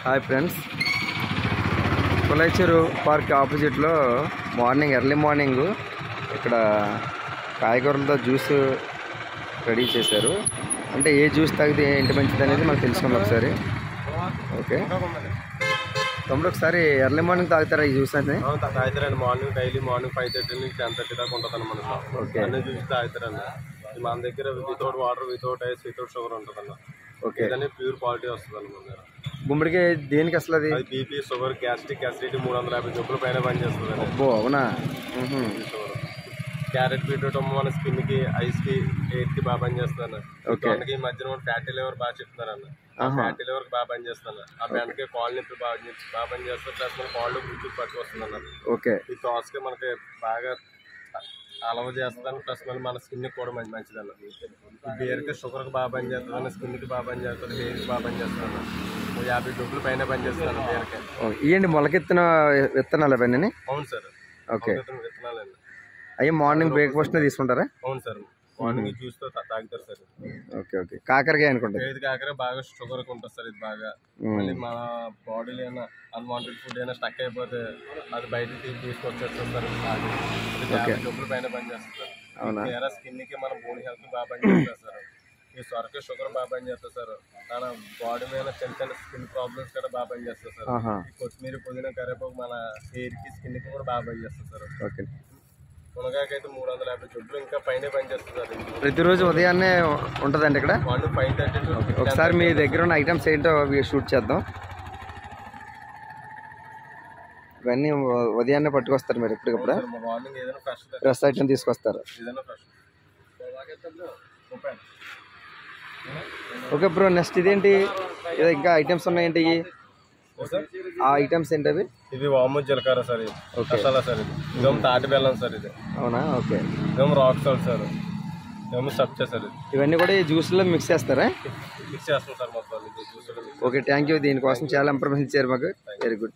Hi friends, కొలైచెరు park ఆపోజిట్లో early morning ఇక్కడ కాయగూరలతో juice ready చేశారు. అంటే ఏ జ్యూస్ తాగితే ఏంటి మంచిది అనేది మనకు తెలుసుకుందాం ఒకసారి. ఓకే తమ్ముడు, ఒకసారి ఎర్లీ మార్నింగ్ తాగుతారా ఈ జ్యూస్ అనేది? తాగుతారండి. మార్నింగ్ డైలీ మార్నింగ్ 5:30 నుంచి 10:30 దాకా ఉంటుందండి మనకు. ఓకే, అన్ని జ్యూస్ తాగుతారండి. మన దగ్గర without water, without ice, without sugar ఉంటుందన్న. ఓకే, ప్యూర్ క్వాలిటీ వస్తుందండి మన దగ్గర. గుమ్మడికి దేనికి అసలు అది? బీపీ, షుగర్, గ్యాస్ట్రిక్ అసిడిటీ 350 జబ్బుల పైన పనిచేస్తుంది. అవునా? క్యారెట్, బీట్రూట్ మన స్కిన్ కి, ఐస్ కి, హెయిర్ కి బాగా పనిచేస్తాను. ఈ మధ్యన ఫ్యాటీ లివర్ బాగా చెప్తున్నారన్న. ఫ్యాటీ లివర్ బాగా పనిచేస్తాను. ఆ బెండకాయ కాళ్ళు నొప్పి బాగా పనిచేస్తారు. ప్లస్ మన కాళ్ళు గుర్తుకు పట్టుకొస్తుంది అన్న. ఓకే, ఈ దోసకాయ మనకి బాగా అలవ చేస్తాను. ప్లస్ మళ్ళీ మన స్కిన్ కూడా మంచిదన్న. ఈ బీరకాయ షుగర్కి బాగా పనిచేస్తుంది అన్న, స్కిన్కి బాగా పనిచేస్తుంది, హెయిర్కి బాగా పనిచేస్తాను. 50 డబ్బుల పైన పనిచేస్తాను బీరకాయ. ఇవ్వండి మొలకెత్తిన విత్తనాలు అవన్నీ? అవును సార్. ఓకే, విత్తనాలండి. అవి మార్నింగ్ బ్రేక్ఫాస్ట్ తీసుకుంటారా? అవును సార్, మార్నింగ్ జ్యూస్ తో తాగుతారు సార్. ఓకే ఓకే, కాకరకాయ అనుకుంటా. ఇది కాకర బాగా షుగర్ ఉంటుంది సార్. ఇది బాగా మళ్ళీ మన బాడీలో ఏమైనా అన్వాంటెడ్ ఫుడ్ అయినా స్టక్ అయిపోతే అది బయటకి తీసుకొచ్చేస్తారు సార్. 50 డబ్బుల పైన పనిచేస్తారు సార్. వేరే స్కిన్ కి మన బోన్ హెల్త్ బాగా పనిచేస్తారు సార్. ఈ సొరకాయ షుగర్ బాగా పనిచేస్తారు సార్. మన బాడీ మీద చిన్న చిన్న స్కిన్ ప్రాబ్లమ్స్ కూడా బాగా పనిచేస్తారు సార్. కొత్తిమీర, పుదీనా, కరివేపాకు మన హెయిర్ కి, స్కిన్ కి కూడా బాగా పనిచేస్తారు సార్. ఓకే, మునగాకైతే 350 జబ్బులు ఇంకా పైన పనిచేస్తుంది. ప్రతిరోజు ఉదయాన్నే ఉంటుందండి ఇక్కడ? 5:30. ఒకసారి మీ దగ్గర ఉన్న ఐటమ్స్ ఏంటో షూట్ చేద్దాం. ఇవన్నీ ఉదయాన్నే పట్టుకొస్తారు మీరు ఎప్పటికప్పుడు? మార్నింగ్ ఏదైనా ఫ్రెష్ ఐటమ్ తీసుకొస్తారు. ఓకే బ్రో, నెక్స్ట్ ఇదేంటి? ఇంకా ఐటమ్స్ ఉన్నాయేంటి? ఆ ఐటమ్స్ ఏంటి అవి? ఇది వాము జీలకర్ర సార్. ఇది మసాలా సార్. ఇది ఇదేమో తాటి బెల్లం సార్. ఇది అవునా? ఓకే, ఇదేమో రాక్ సాల్ట్ సార్. ఇదేమో సబ్జా సార్. ఇవన్నీ కూడా ఈ జ్యూస్లో మిక్స్ చేస్తారా? మిక్స్ చేస్తాం సార్ మొత్తం జ్యూస్. Okay, thank you. దీనికోసం చాలా ఇన్ఫర్మేషన్ ఇచ్చారు మాకు. Very good.